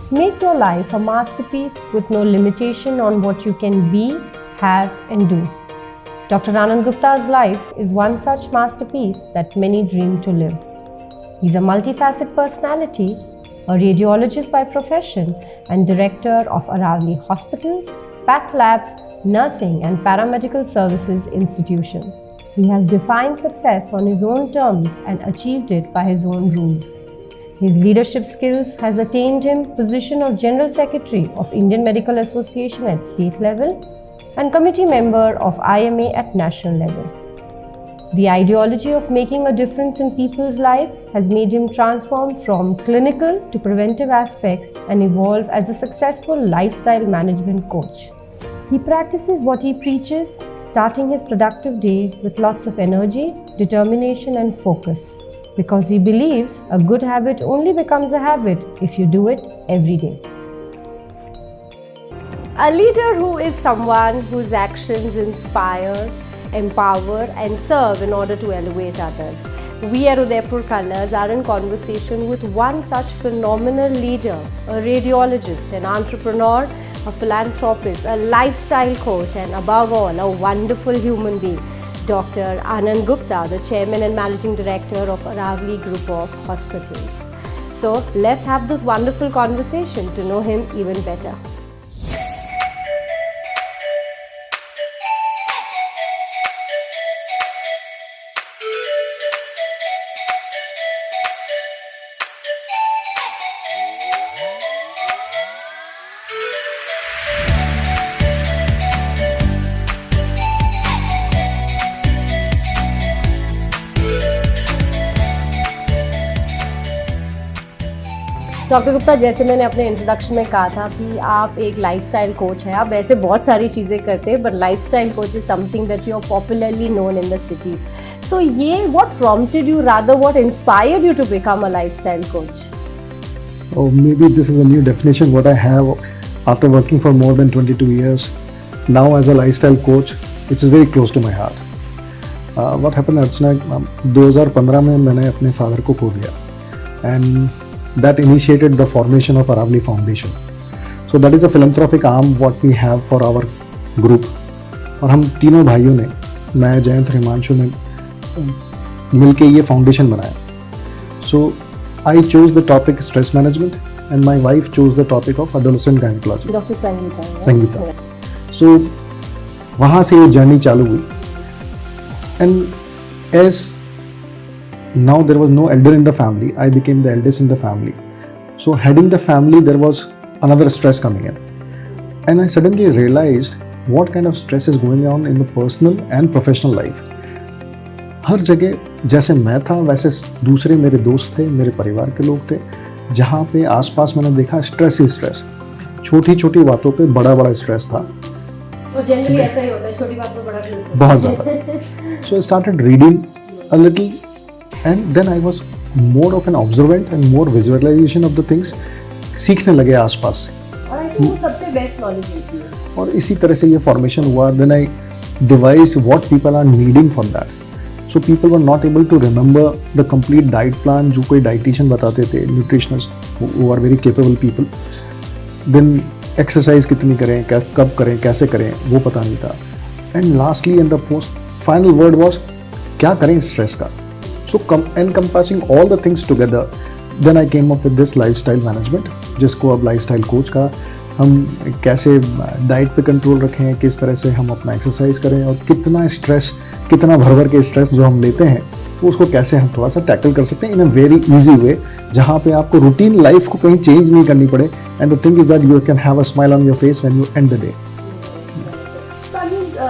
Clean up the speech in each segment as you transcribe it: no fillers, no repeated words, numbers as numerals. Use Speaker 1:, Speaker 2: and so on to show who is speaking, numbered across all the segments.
Speaker 1: Make your life a masterpiece with no limitation on what you can be, have and do. Dr. Anand Gupta's life is one such masterpiece that many dream to live. He's a multifaceted personality, a radiologist by profession and director of Aravali Hospitals, Path Labs, Nursing and Paramedical Services Institution. He has defined success on his own terms and achieved it by his own rules. His leadership skills has attained him position of General Secretary of Indian Medical Association at state level and committee member of IMA at national level. The ideology of making a difference in people's life has made him transform from clinical to preventive aspects and evolve as a successful lifestyle management coach. He practices what he preaches, starting his productive day with lots of energy, determination and focus. Because he believes a good habit only becomes a habit if you do it every day. A leader who is someone whose actions inspire, empower and serve in order to elevate others. We at Udaipur Colors are in conversation with one such phenomenal leader, a radiologist, an entrepreneur, a philanthropist, a lifestyle coach and above all a wonderful human being. Dr. Anand Gupta, the Chairman and Managing Director of Aravali Group of Hospitals. So let's have this wonderful conversation to know him even better. Doctor Gupta, जैसे मैंने अपने introduction में कहा था कि आप एक lifestyle coach हैं. आप ऐसे बहुत सारी चीज़ें करते हैं, but lifestyle coach is something that you are popularly known in the city. So ये what prompted you, rather what inspired you to become a lifestyle coach?
Speaker 2: Oh, maybe this is a new definition what I have after working for more than 22 years. Now as a lifestyle coach, which is very close to my heart. What happened Archana, 2015 में मैंने अपने father को खो दिया. And that initiated the formation of Aravali Foundation. So that is a philanthropic arm what we have for our group. और हम तीनों भाइयों ने, मैं, जयंत, हिमांशु ने मिलके ये फाउंडेशन बनाया. So I chose the topic stress management and my wife chose the topic of adolescent gynecology.
Speaker 1: Doctor Sangeeta.
Speaker 2: Sangeeta. So वहाँ से ये जर्नी चालू हुई. And as now there was no elder in the family, I became the eldest in the family. So heading the family, there was another stress coming in. And I suddenly realized what kind of stress is going on in the personal and professional life. हर जगह जैसे मैं था वैसे दूसरे मेरे दोस्त थे, मेरे परिवार के लोग थे, जहाँ पे आसपास मैंने देखा स्ट्रेस ही स्ट्रेस. छोटी छोटी बातों पे बड़ा बड़ा स्ट्रेस था.
Speaker 1: तो जनरली ऐसा ही होता है, छोटी बात पे बड़ा स्ट्रेस होता है.
Speaker 2: बहुत ज़्यादा. So I started reading a little. And then I was more of an observant and more visualization of the things. सीखने लगे आसपास से.
Speaker 1: और I think वो सबसे बेस्ट नॉलेज होती है.
Speaker 2: और इसी तरह से ये फॉर्मेशन हुआ. Then I devised what people are needing for that. So people were not able to remember the complete diet plan जो कोई dietitian बताते थे, nutritionists who are very capable people. Then exercise कितनी करें, कब करें, कैसे करें, वो पता नहीं था. And lastly and the final word was क्या करें स्ट्रेस का. So encompassing all the things together, then I came up with this lifestyle management, जिसको अब lifestyle coach का. हम कैसे डाइट पे कंट्रोल रखें, किस तरह से हम अपना एक्सरसाइज करें और कितना स्ट्रेस, कितना भर भर के स्ट्रेस जो हम लेते हैं उसको कैसे हम थोड़ा सा टैकल कर सकते हैं इन अ वेरी इजी वे, जहाँ पे आपको रूटीन लाइफ को कहीं चेंज नहीं करनी पड़े. And the thing is that you can have a smile on your face when you and the day.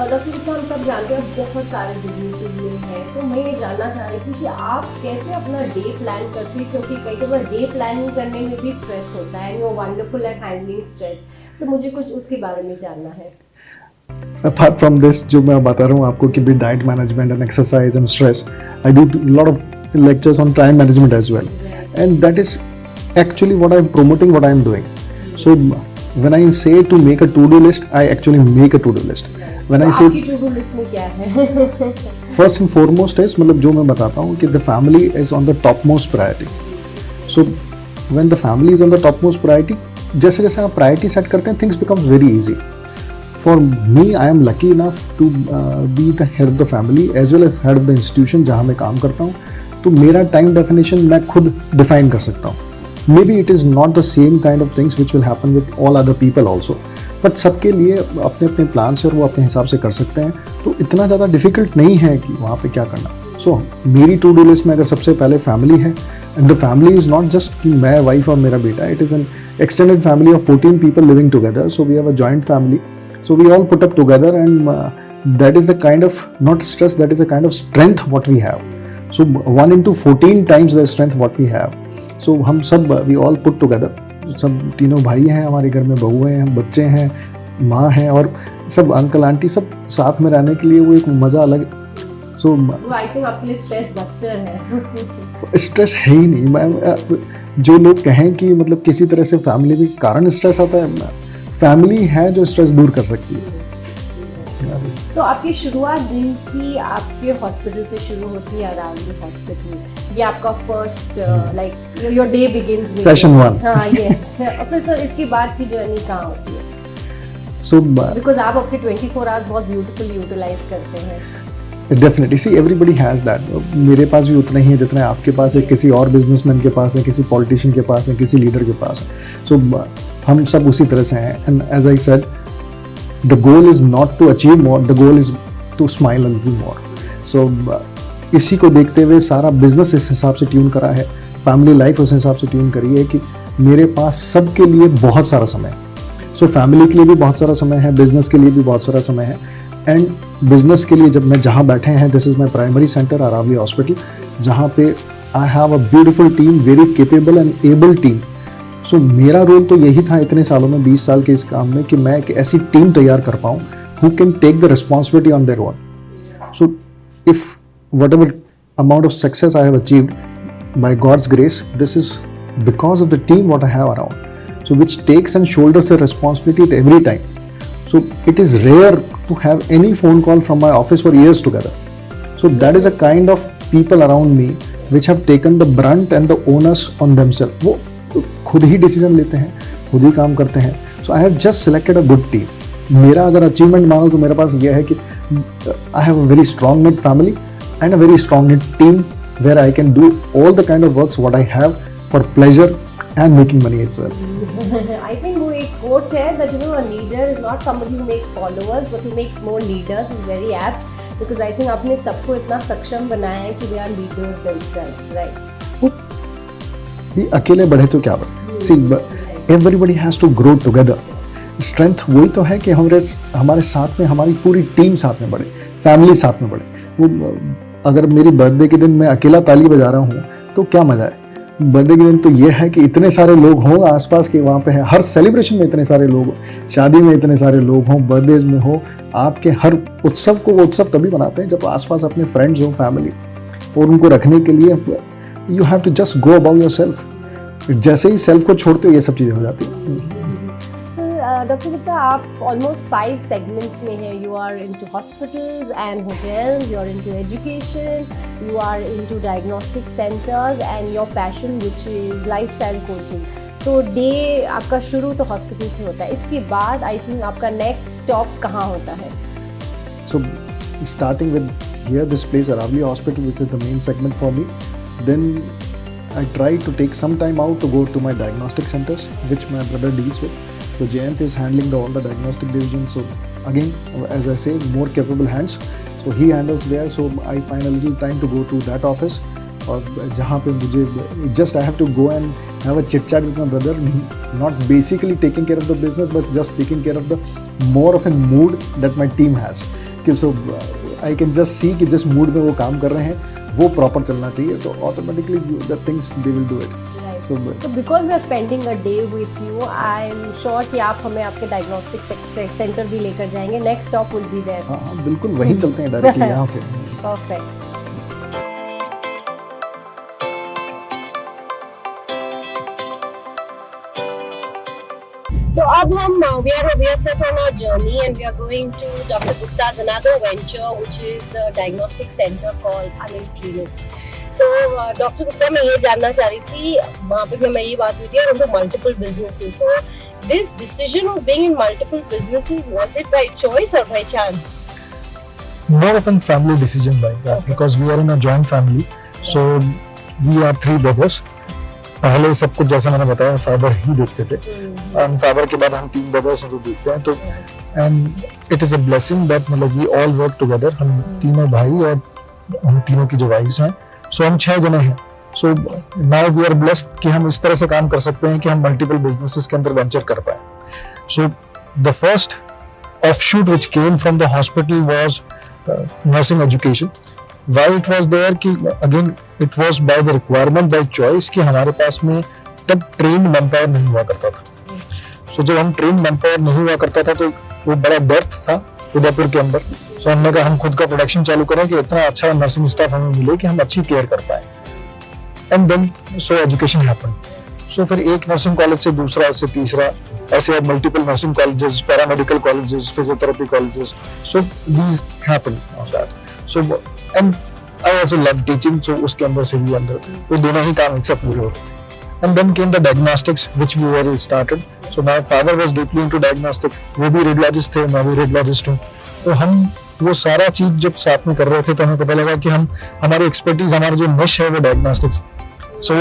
Speaker 1: Doctor Gupta, हम सब जानते हैं बहुत सारे बिजनेसेस में हैं, तो मैं ये जानना चाह रही थी कि आप कैसे अपना डे प्लान करती हैं, क्योंकि कई बार डे प्लानिंग करने में भी स्ट्रेस होता है. You are wonderful at handling stress. So मुझे कुछ उसके बारे में जानना है.
Speaker 2: Apart from this, जो मैं बता रहा हूँ आपको कि भी diet management and exercise and stress, I do lot of lectures on time management as well, and that is actually what I'm promoting, what I'm doing. So when I say to make a to-do list, I actually make a to-do list. When I say
Speaker 1: to-do list में क्या है?
Speaker 2: first and foremost is, मतलब जो मैं बताता हूँ कि the family is on the topmost priority. So when the family is on the topmost priority, जैसे जैसे आप प्रायोरिटी सेट करते हैं, things becomes very easy. For me, I am lucky enough to be the head of the family as well as head of the institution जहाँ मैं काम करता हूँ. तो मेरा टाइम डेफिनेशन मैं खुद डिफाइन कर सकता हूँ. May be it is not the same kind of things which will happen with all other people also, but सबके लिए अपने अपने प्लान्स और वो अपने हिसाब से कर सकते हैं. तो इतना ज़्यादा डिफिकल्ट नहीं है कि वहाँ पे क्या करना. सो मेरी टू डू लिस्ट में अगर सबसे पहले फैमिली है, and the family is not just कि मैं, वाइफ और मेरा बेटा, it is an extended family of 14 people living together. So we have a joint family, so we all put up together, and that is the kind of, not stress, that is the kind of strength what we have. So 1 into 14 times the strength what we have. So हम सब, we all put together, सब तीनों भाई हैं हमारे घर में, बहुएं हैं, बच्चे हैं, माँ हैं, और सब अंकल आंटी सब साथ में रहने के लिए वो एक मज़ा अलग. सो
Speaker 1: आई थिंक आपके लिए स्ट्रेस बस्टर है.
Speaker 2: स्ट्रेस है ही नहीं. जो लोग कहें कि मतलब किसी तरह से फैमिली के कारण स्ट्रेस आता है, फैमिली है जो स्ट्रेस दूर कर सकती है.
Speaker 1: तो आपकी शुरुआत दिन की आपके हॉस्पिटल से शुरू होती है, अरावली हॉस्पिटल. ये आपका first like your day begins with
Speaker 2: session 1.
Speaker 1: हाँ, यस. फिर सर इसके बाद की जर्नी कहाँ होती है?
Speaker 2: सो
Speaker 1: बिकॉज आप अपने 24 आवर्स बहुत ब्यूटीफुली यूटिलाइज करते हैं.
Speaker 2: Definitely, C everybody has that. मेरे पास भी उतना ही है जितना आपके पास है, किसी और बिजनेसमैन के पास है, किसी पॉलिटिशियन के पास है, किसी लीडर के पास है. सो हम सब उसी तरह से हैं. And as I said, the goal is not to achieve more, the goal is to smile a little more. So इसी को देखते हुए सारा बिजनेस इस हिसाब से ट्यून करा है, फैमिली लाइफ उस हिसाब से ट्यून करी है कि मेरे पास सबके लिए बहुत सारा समय है. सो फैमिली के लिए भी बहुत सारा समय है, बिजनेस के लिए भी बहुत सारा समय है. एंड बिजनेस के लिए जब मैं जहाँ बैठे हैं, this is my primary center Aravali hospital, जहाँ पे I have a beautiful team, very capable and able team. So मेरा रोल तो यही था इतने सालों में, 20 साल के इस काम में, कि मैं एक ऐसी टीम तैयार कर पाऊँ who can take the responsibility on their own. So if whatever amount of success I have achieved by God's grace, this is because of the team what I have around, so which takes and shoulders the responsibility at every time. So it is rare to have any phone call from my office for years together. So that is a kind of people around me which have taken the brunt and the onus on themselves. वो खुद ही decision लेते हैं, खुद ही काम करते हैं. So I have just selected a good team. मेरा अगर अचीवमेंट मानो तो मेरे पास यह है कि I have a very strong net family and a very strong net team where I can do all the kind of works what I have for pleasure and making money itself.
Speaker 1: I think वो एक quote है that you know a leader is not somebody who makes followers but who makes more leaders is very apt, because I think आपने सबको इतना सक्षम बनाया है कि they are leaders themselves, right?
Speaker 2: ये अकेले बढ़े तो क्या बढ़े. See everybody has to grow together. Strength वही तो है कि हमारे साथ में हमारी पूरी टीम साथ में बढ़े, फैमिली साथ में बढ़े. वो अगर मेरी बर्थडे के दिन मैं अकेला ताली बजा रहा हूँ तो क्या मज़ा है. बर्थडे के दिन तो ये है कि इतने सारे लोग हों आसपास के, वहाँ पे है, हर सेलिब्रेशन में इतने सारे लोग हों, शादी में इतने सारे लोग हों, बर्थडेज में हो, आपके हर उत्सव को वो उत्सव तभी बनाते हैं जब आसपास अपने फ्रेंड्स हों, फैमिली, और उनको रखने के लिए you have to just go about yourself. जैसे ही सेल्फ को छोड़ते हो ये सब चीज़ें हो जाती हैं.
Speaker 1: डॉक्टर गुप्ता, आप ऑलमोस्ट 5 सेगमेंट्स में हैं. You are into hospitals and hotels, you are into education, you are into diagnostic centres and your passion which is lifestyle coaching. तो डे आपका शुरू तो हॉस्पिटल से होता है, इसके बाद आई थिंक आपका नेक्स्ट स्टॉप कहाँ होता है?
Speaker 2: So starting with here this place Aravali hospital which is the main segment for me. Then I try to take some time out to go to my diagnostic centers, which my brother deals with. So Jayant is handling all the diagnostic divisions. So again, as I say, more capable hands. So he handles there. So I find a little time to go to that office. और जहाँ पे मुझे just I have to go and have a chit chat with my brother. Not basically taking care of the business, but just taking care of the more of a mood that my team has. So I can just see कि जिस mood में वो काम कर रहे हैं वो proper चलना चाहिए, तो automatically the things they will do it.
Speaker 1: So because we are spending a day with you, I am sure कि आप हमें आपके डायग्नोस्टिक सेंटर भी लेकर जाएंगे. Next stop will be there.
Speaker 2: हाँ, बिल्कुल वहीं चलते हैं डायरेक्टली यहाँ से.
Speaker 1: परफेक्ट. So अब हम we are set on our journey and we are going to Dr. Gupta's another venture, which is the diagnostic center called Anil Clinic. So, doctor Gupta, मैं ये जानना चाह रही थी, वहाँ पे भी हमारी ये बात हुई थी और उनको मल्टीपल बिजनेसेस, तो this decision of being in multiple businesses, was it by choice or by chance?
Speaker 2: More of a family decision like that, because we are in a joint family, so we are 3 brothers. पहले सब कुछ जैसा मैंने बताया father ही देखते थे, and father के बाद हम 3 ब्रदर्स हैं जो देखते हैं, तो and it is a blessing that मतलब वी ऑल वर्क टुगेदर, हम तीनों भाई और हम तीनों की जो वाइफ्स हैं, सो हम 6 जने हैं. So now we are blessed कि हम इस तरह से काम कर सकते हैं कि हम मल्टीपल बिजनेसेस के अंदर वेंचर कर पाए. सो the first offshoot which came from the hospital was nursing education. Why it was there कि again it was by the requirement, by choice कि हमारे पास में तब trained manpower नहीं हुआ करता था. So जब हम trained manpower नहीं हुआ करता था तो वो बड़ा dearth था उदयपुर के अंदर. So हमने कहा हम खुद का प्रोडक्शन चालू करें कि इतना अच्छा नर्सिंग स्टाफ हमें मिले कि हम अच्छी केयर कर पाए. And then so education happened. So फिर एक नर्सिंग कॉलेज से दूसरा से तीसरा, ऐसे अब multiple nursing colleges, paramedical colleges, physiotherapy colleges, so these happen on that. So and I also love teaching, so उसके अंदर से भी अंदर वो दोनों ही काम एक साथ पूरे हो गए. And then came the diagnostics which we were started. So my father was deeply into diagnostic, वो भी रेडियोलॉजिस्ट थे, मैं भी रेडियोलॉजिस्ट हूँ. तो हम वो सारा चीज जब साथ में कर रहे थे तो हमें पता लगा कि हम हमारी एक्सपर्टीज, हमारा जो निश है वो डायग्नोस्टिक्स. सो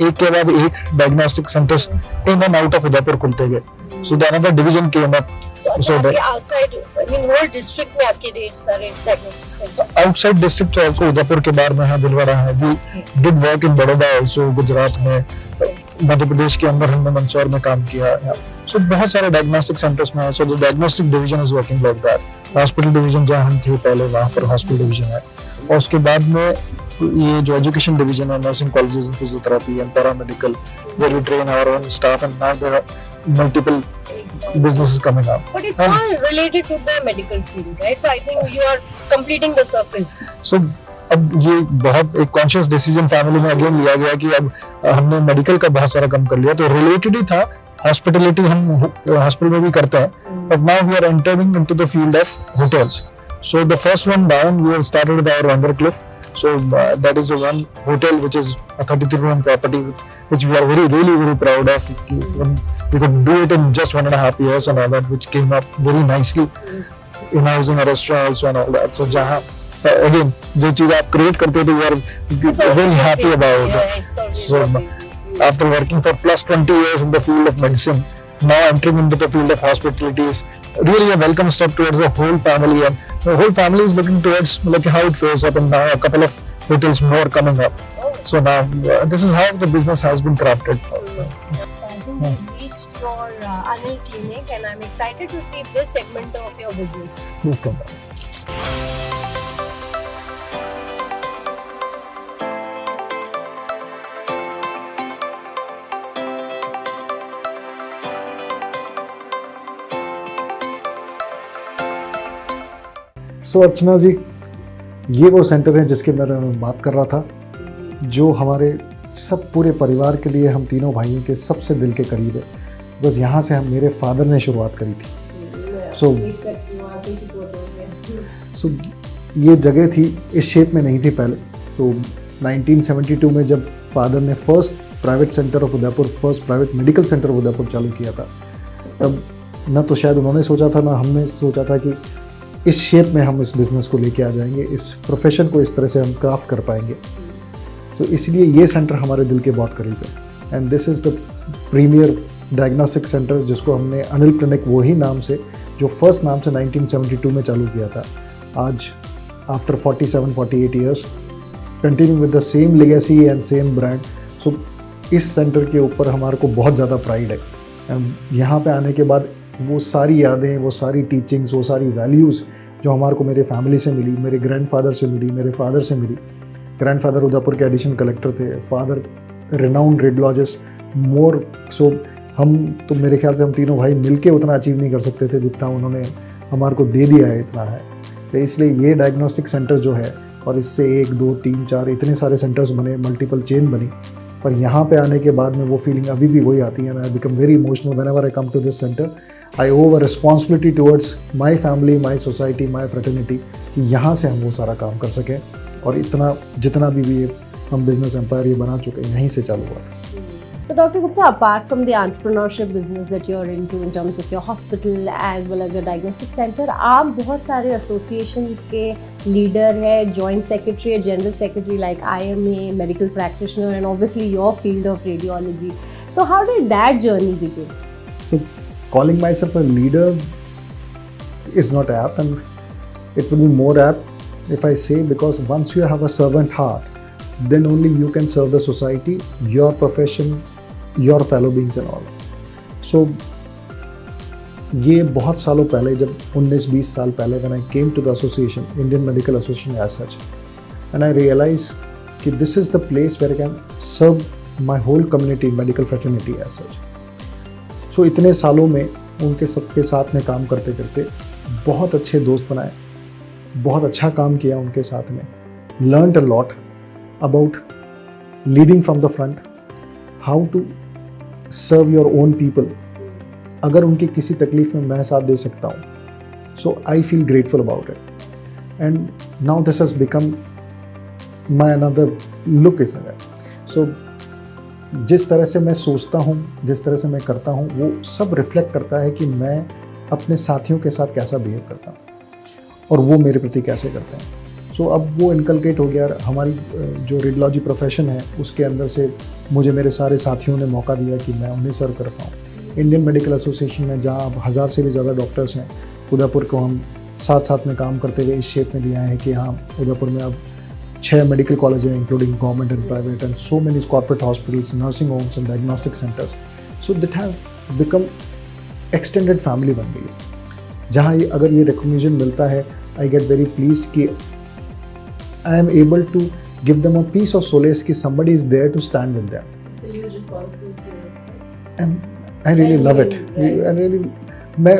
Speaker 2: एक के बाद एक diagnostic centres in and out of Udaipur खुलते गए. So the another division came up.
Speaker 1: So that outside, I mean, whole district में आपके डेट्स सारे diagnostic centers.
Speaker 2: Outside district also Udaipur के बाहर में है, दिलवाड़ा है. We did work in Baroda also, Gujarat में, मध्य प्रदेश के अंदर हमने मंदसौर में काम किया. So बहुत सारे diagnostic centers में है. So the diagnostic division is working like that. Hospital division जहाँ हम थे पहले वहाँ पर hospital division है. और उसके बाद में ये जो education division है, nursing colleges and physiotherapy and paramedical, where we train our own staff, and now there are multiple businesses coming up.
Speaker 1: But it's all related to the medical field, right? So I think you are completing the circle.
Speaker 2: So अब ये बहुत एक conscious decision family में again लिया गया कि अब हमने मेडिकल का बहुत सारा कम कर लिया, तो रिलेटेड ही था. हॉस्पिटलिटी हम हॉस्पिटल में भी करते हैं, but now we are entering into the field of hotels. So the first one down we have started with our Wondercliff. So that is the one hotel which is a 33-room property which we are really proud of. We could do it in just 1.5 years and all that, which came up very nicely. In-housing a restaurant also and all that. So जहाँ again जो चीज़ आप create करते हो तो you are very happy about it. So after working for plus 20 years in the field of medicine, now entering into the field of hospitality is really a welcome step towards the whole family, and the whole family is looking towards like how it fares up, and now a couple of hotels more coming up. So now this is how the business has been crafted.
Speaker 1: I think we reached your Anil Clinic, and I'm excited to see this segment of your business.
Speaker 2: Please come back. सो अर्चना जी, ये वो centre है जिसके बारे में बात कर रहा था, जो हमारे सब पूरे परिवार के लिए, हम तीनों भाइयों के सबसे दिल के करीब है. बस यहाँ से हम मेरे फादर ने शुरुआत करी थी. सो ये जगह थी, इस शेप में नहीं थी पहले. तो 1972 में जब फादर ने first private centre of Udaipur, first private medical centre of Udaipur चालू किया था, तब न तो शायद उन्होंने सोचा था, ना हमने सोचा था कि इस शेप में हम इस बिज़नेस को लेके आ जाएंगे, इस प्रोफेशन को इस तरह से हम क्राफ्ट कर पाएंगे. तो इसलिए ये सेंटर हमारे दिल के बहुत करीब है. And this is the premier diagnostic centre, जिसको हमने अनिल क्लिनिक, वही नाम से, जो फर्स्ट नाम से 1972 में चालू किया था. आज after 47-48 years continue with the same legacy and same brand. So इस सेंटर के ऊपर हमारे को बहुत ज़्यादा प्राइड है. एंड यहाँ पे आने के बाद वो सारी यादें, वो सारी टीचिंग्स, वो सारी वैल्यूज़ जो हमारे को मेरे फैमिली से मिली, मेरे ग्रैंडफादर से मिली, मेरे फादर से मिली. ग्रैंडफादर उदयपुर के एडिशन कलेक्टर थे, फादर रिनाउंड रेडियोलॉजिस्ट, मोर. सो हम तो मेरे ख्याल से हम तीनों भाई मिलके उतना अचीव नहीं कर सकते थे जितना उन्होंने हमारे को दे दिया है, इतना है. तो इसलिए ये डायग्नोस्टिक सेंटर जो है, और इससे 1, 2, 3, 4 इतने सारे सेंटर्स बने, मल्टीपल चेन बनी, पर यहाँ पे आने के बाद में वो फीलिंग अभी भी वही आती है. I become very emotional whenever I come to this center. I owe a responsibility towards my family, my society, my fraternity, कि यहाँ से हम वो सारा काम कर सकें. और इतना जितना भी ये हम बिजनेस एम्पायर ये बना चुके हैं, यहीं से चालू हुआ।
Speaker 1: So, Dr. Gupta, apart from the entrepreneurship business that you're into in terms of your hospital as well as your diagnostic center, आप बहुत सारे associations के leader हैं, joint secretary, general secretary like IMA, medical practitioner, and obviously your field of radiology. So, how did that journey begin?
Speaker 2: So, calling myself a leader is not apt, and it would be more apt if I say, because once you have a servant heart, then only you can serve the society, your profession, your fellow beings and all. So ये बहुत सालों पहले, जब 19-20 साल पहले, when I came to the association, Indian Medical Association as such, and I realized कि this is the place where I can serve my whole community, medical fraternity as such. So इतने सालों में उनके सबके साथ में काम करते करते बहुत अच्छे दोस्त बनाए, बहुत अच्छा काम किया उनके साथ में, learned a lot about leading from the front, how to serve your own people. अगर उनकी किसी तकलीफ में मैं साथ दे सकता हूँ, so I feel grateful about it. And now this has become my another look is that. So जिस तरह से मैं सोचता हूँ, जिस तरह से मैं करता हूँ, वो सब रिफ्लेक्ट करता है कि मैं अपने साथियों के साथ कैसा बिहेव करता हूँ और वो मेरे प्रति कैसे करते हैं। सो अब वो इनकलकेट हो गया। हमारी जो रेडियोलॉजी प्रोफेशन है उसके अंदर से मुझे मेरे सारे साथियों ने मौका दिया कि मैं उन्हें सर्व कर पाऊँ। इंडियन मेडिकल एसोसिएशन में जहाँ अब 1000 से भी ज़्यादा डॉक्टर्स हैं, उदयपुर को हम साथ साथ में काम करते हुए इस शेप में लिया है कि हाँ, उदयपुर में अब 6 मेडिकल कॉलेज हैं, including government and private, and so many corporate hospitals, nursing homes and diagnostic centres. So that has become extended family बन गई है, जहाँ ये अगर ये रिकॉग्निशन मिलता है, आई गेट वेरी प्लीज्ड कि I am able to give them a piece of solace कि somebody is there to stand with them.
Speaker 1: It's a huge responsibility.
Speaker 2: And I really love it. I really, मैं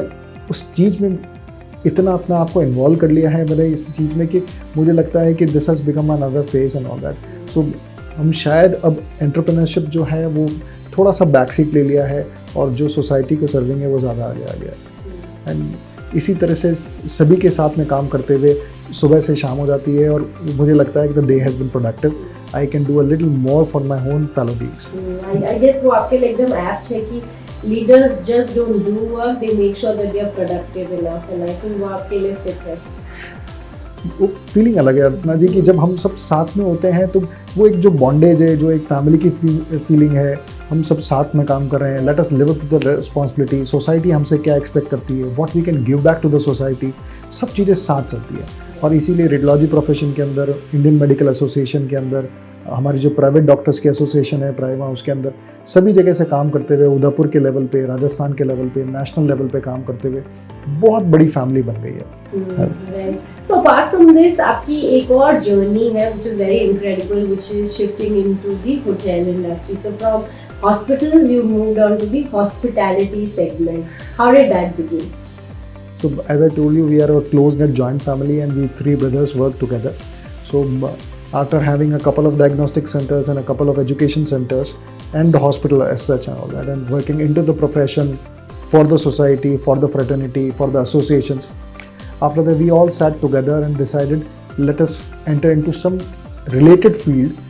Speaker 2: उस चीज़ में इतना अपना आप को involve कर लिया है मैंने इस चीज़ में कि मुझे लगता है कि this has become another phase and all that. So हम शायद अब एंटरप्रेन्योरशिप जो है वो थोड़ा सा बैक सीट ले लिया है और जो सोसाइटी को सर्विंग है वो ज़्यादा आगे आ गया। एंड इसी तरह से सभी के साथ में काम करते हुए सुबह से शाम हो जाती है और मुझे लगता है कि the day has been productive. I can do a little more for my own fellow beings.
Speaker 1: I guess वो आपके लिए एकदम ऐप्ट है कि leaders just don't do work, they make sure that they are productive enough, and I think वो आपके लिए fit है।
Speaker 2: वो फीलिंग अलग है अर्चना जी कि जब हम सब साथ में होते हैं तो वो एक जो बॉन्डेज है, जो एक फैमिली की फीलिंग है, हम सब साथ में काम कर रहे हैं। Let us live up to the responsibility. Society हमसे क्या एक्सपेक्ट करती है, what we can give back to the society, सब चीज़ें साथ चलती है। और इसीलिए रेडियोलॉजी प्रोफेशन के अंदर, इंडियन मेडिकल एसोसिएशन के अंदर, हमारी जो प्राइवेट डॉक्टर्स की एसोसिएशन है प्राइमा, उसके अंदर सभी जगह से काम करते हुए, उदयपुर के लेवल पे, राजस्थान के लेवल पे, नेशनल लेवल पे काम करते हुए बहुत बड़ी फैमिली बन गई है।
Speaker 1: सो अपार्ट फ्रॉम दिस आपकी एक और जर्नी है which is very incredible, which is shifting into the hotel industry. So from hospitals you moved on to the hospitality segment. How did that begin?
Speaker 2: So as I told you, we are a close-knit joint family and we 3 brothers work together. So after having a couple of diagnostic centers and a couple of education centers and the hospital as such and all that, and working into the profession for the society, for the fraternity, for the associations, after that we all sat together and decided, let us enter into some related field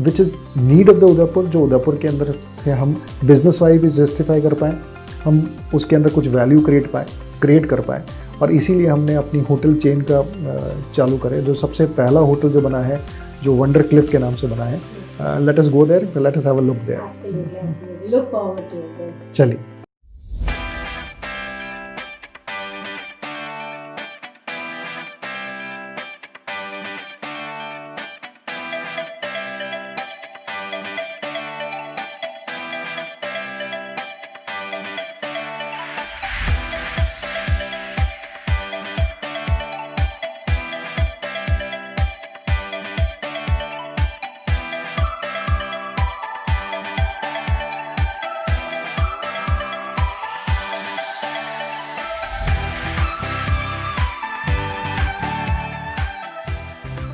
Speaker 2: which is need of the Udaipur, जो उदयपुर के अंदर से हम business wise भी justify कर पाएँ, हम उसके अंदर कुछ वैल्यू क्रिएट कर पाएँ। और इसीलिए हमने अपनी होटल चेन का चालू करे। जो सबसे पहला होटल जो बना है, जो वंडर क्लिफ के नाम से बना है, let us go there, let us have a look there.
Speaker 1: Absolutely. Look forward to it.
Speaker 2: चलिए।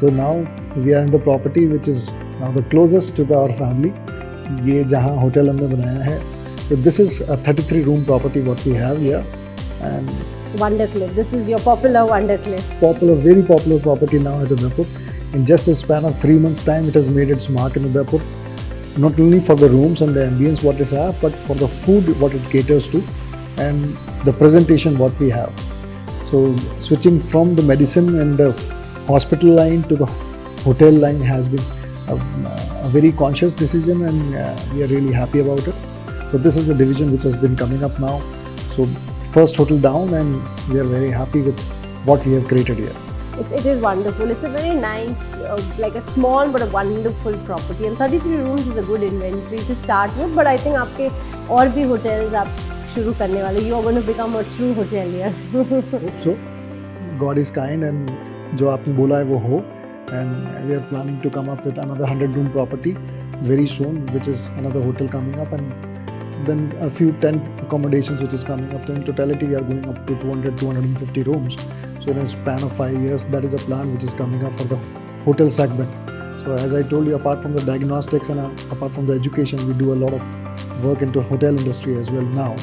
Speaker 2: So now we are in the property which is now the closest to our family. ये जहाँ hotel हमने बनाया है, so this is a 33 room property what we have here, and
Speaker 1: Wonder Cliff. This is your popular Wonder Cliff.
Speaker 2: very popular property now at Udaipur. In just a span of 3 months' time, it has made its mark in Udaipur, not only for the rooms and the ambience what it has, but for the food what it caters to, and the presentation what we have. So switching from the medicine and the hospital line to the hotel line has been a very conscious decision, and we are really happy about it. So this is the division which has been coming up now. So first hotel down, and we are very happy with what we have created here.
Speaker 1: It is wonderful. It's a very nice, like a small but a wonderful property. And 33 rooms is a good inventory to start with. But I think आपके और भी hotels आप शुरू करने वाले. You are going to become a true hotelier.
Speaker 2: Hope so. God is kind, and जो आपने बोला है वो हो. And we are planning to come up with another 100-room property very soon, which is another hotel coming up, and then a few tent accommodations which is coming up. So in totality, we are going up to 200-250 rooms. So in a span of 5 years, that is a plan which is coming up for the hotel segment. So as I told you, apart from the diagnostics and apart from the education, we do a lot of work into hotel industry as well now.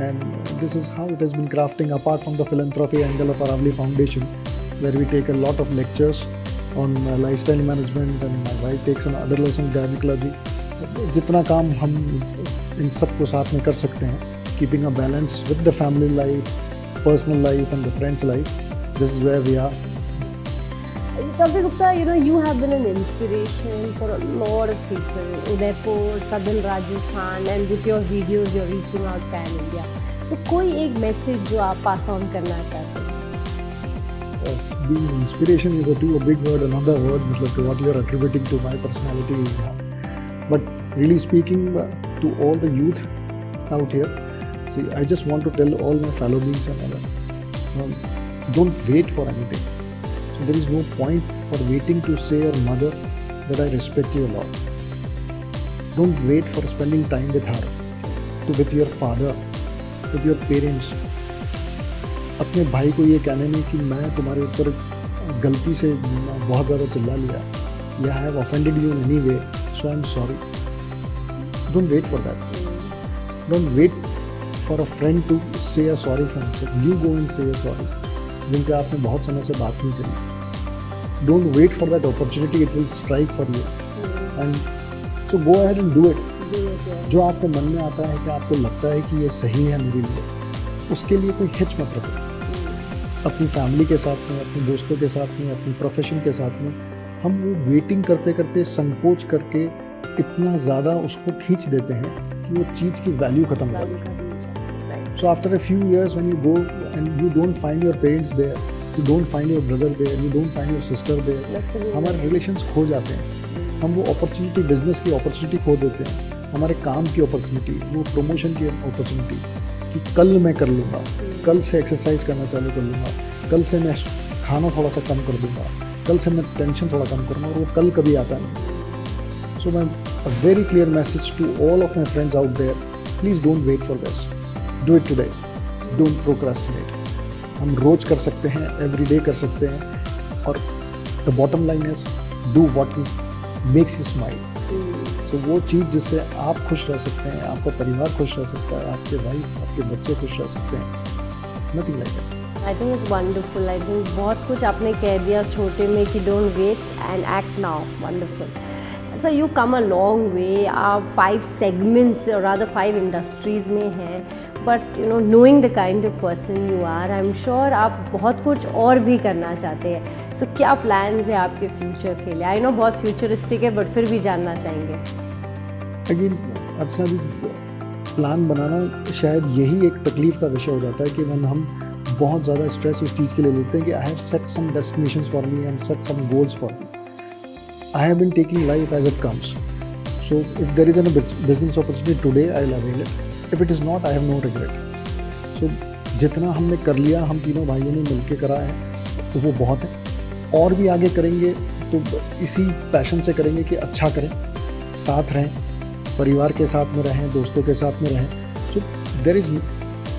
Speaker 2: And this is how it has been crafting, apart from the philanthropy angle of Aravali Foundation, where we take a lot of lectures on lifestyle management, and my wife takes on adolescent gynecology. जितना काम हम इन सब को साथ में कर सकते हैं, keeping a balance with the family life, personal life and the friends life, this is where we are.
Speaker 1: Dr. Gupta, you have been an inspiration for a lot of people. Udaipur, Southern Rajasthan, and with your videos, you're reaching out pan-India. So, कोई एक message जो आप pass on करना चाहते हैं?
Speaker 2: Being inspiration is a big word, another word, मतलब what you are attributing to my personality is now. But really speaking to all the youth out here, see, I just want to tell all my fellow beings and other, don't wait for anything. So there is no point for waiting to say your mother that I respect you a lot. Don't wait for spending time with her, with your father, with your parents. अपने भाई को ये कहने में कि मैं तुम्हारे ऊपर गलती से बहुत ज़्यादा चिल्ला लिया, या I have offended you in any way, so I'm sorry. Don't wait for that. Don't wait for a friend to say a sorry for himself. You go and say a sorry. जिनसे आपने बहुत समय से बात नहीं करी. Don't wait for that opportunity. It will strike for you. And so go ahead and do it. जो आपको मन में आता है कि आपको लगता है कि ये सही है मेरे लिए, उसके लिए कोई हिच मत रखो. अपनी फैमिली के साथ में, अपने दोस्तों के साथ में, अपनी प्रोफेशन के साथ में, हम वो वेटिंग करते करते संकोच करके इतना ज़्यादा उसको खींच देते हैं कि वो चीज़ की वैल्यू ख़त्म हो जाती है. So after a few years when you go and you don't find your parents there, you don't find your brother there, you don't find your sister there, हमारे रिलेशंस खो जाते हैं. हम वो अपॉर्चुनिटी, बिजनेस की अपॉर्चुनिटी खो देते हैं, हमारे काम की अपॉर्चुनिटी, वो प्रमोशन की अपॉर्चुनिटी, कि कल मैं कर लूँगा, कल से एक्सरसाइज करना चालू कर लूँगा, कल से मैं खाना थोड़ा सा कम कर दूँगा, कल से मैं टेंशन थोड़ा कम करूँगा, और वो कल कभी आता नहीं. सो मैं a very clear message to all of my friends out there, please don't wait for this, do it today, don't procrastinate. हम रोज कर सकते हैं, every day कर सकते हैं, और the bottom line is do what makes you smile. So वो चीज़ जिससे आप खुश रह सकते हैं, आपका परिवार खुश रह सकता है, आपके वाइफ, आपके बच्चे खुश रह सकते हैं, nothing like that.
Speaker 1: I think it's wonderful. I think बहुत कुछ आपने कह दिया छोटे में कि don't wait and act now. Wonderful. So you come a long way. आप 5 segments or rather 5 industries में हैं. But knowing the kind of person you are, I'm sure आप बहुत कुछ और भी करना चाहते हैं. So क्या plans है आपके future के लिए? I know बहुत futuristic है, but फिर भी जानना चाहेंगे.
Speaker 2: Again, अर्चना जी, प्लान बनाना शायद यही एक तकलीफ का विषय हो जाता है कि when हम बहुत ज़्यादा स्ट्रेस उस चीज़ के लिए लेते हैं कि I have set some destinations for me and set some goals for me. I have been taking life as it comes. So if there is a business opportunity today, I'll avail it. If it is not, I have no regret. So जितना हमने कर लिया, हम तीनों भाइयों ने मिलके करा है, तो वो बहुत है. और भी आगे करेंगे तो इसी पैशन से करेंगे कि अच्छा करें, साथ रहें, परिवार के साथ में रहें, दोस्तों के साथ में रहें. So there is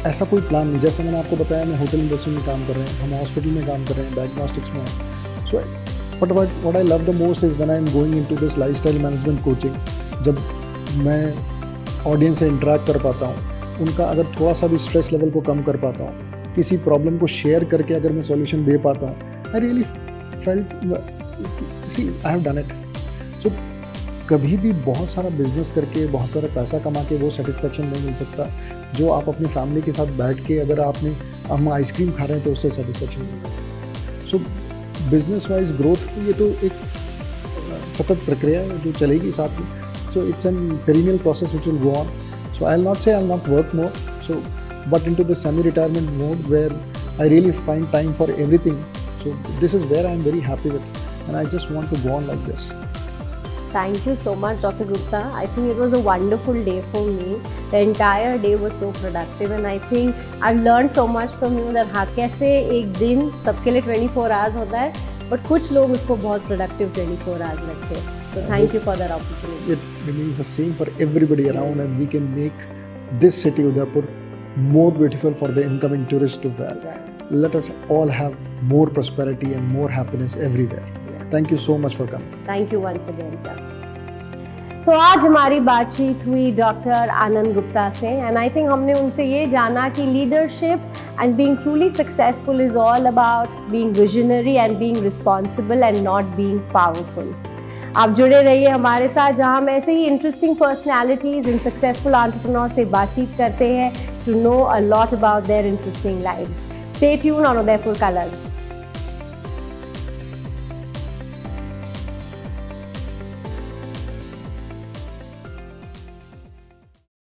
Speaker 2: ऐसा कोई प्लान नहीं. जैसे मैंने आपको बताया, मैं होटल इंडस्ट्री में काम कर रहे हैं, हम हॉस्पिटल में काम कर रहे हैं, डायग्नोस्टिक्स में हैं. So but what I love the most is when I am going into this lifestyle management coaching. जब मैं ऑडियंस से इंटरेक्ट कर पाता हूँ, उनका अगर थोड़ा सा भी स्ट्रेस लेवल को कम कर पाता हूँ, किसी प्रॉब्लम को शेयर करके अगर मैं सॉल्यूशन दे पाता हूँ, I really felt see I have done it. So कभी भी बहुत सारा बिजनेस करके बहुत सारा पैसा कमा के वो सेटिस्फेक्शन नहीं मिल सकता जो आप अपनी फैमिली के साथ बैठ के अगर हम आइसक्रीम खा रहे हैं तो उससे सेटिस्फेक्शन मिलता है. सो बिजनेस वाइज ग्रोथ ये तो एक सतत प्रक्रिया है जो चलेगी साथ में. So it's an perennial process which will go on. So I will not say I will not work more, so but into the semi retirement mode where I really find time for everything. So this is where I am very happy with and I just want to go on like this.
Speaker 1: Thank you so much, Dr. Gupta. I think it was a wonderful day for me. The entire day was so productive and I think I've learned so much from you that हाँ कैसे एक दिन सबके लिए 24 hours होता है but कुछ लोग उसको बहुत productive 24 hours रखते हैं. So thank you for that opportunity.
Speaker 2: It remains the same for everybody around and we can make this city Udaipur more beautiful for the incoming tourists to that.
Speaker 1: Right.
Speaker 2: Let us all have more prosperity and more happiness everywhere. Thank you so much for coming.
Speaker 1: Thank you once again, sir. तो आज हमारी बातचीत हुई doctor आनंद गुप्ता से and I think हमने उनसे ये जाना कि leadership and being truly successful is all about being visionary and being responsible and not being powerful. आप जुड़े रहिए हमारे साथ जहां हम ऐसे ही interesting personalities and successful entrepreneurs से बातचीत करते हैं to know a lot about their interesting lives. Stay tuned on Udaipur colours.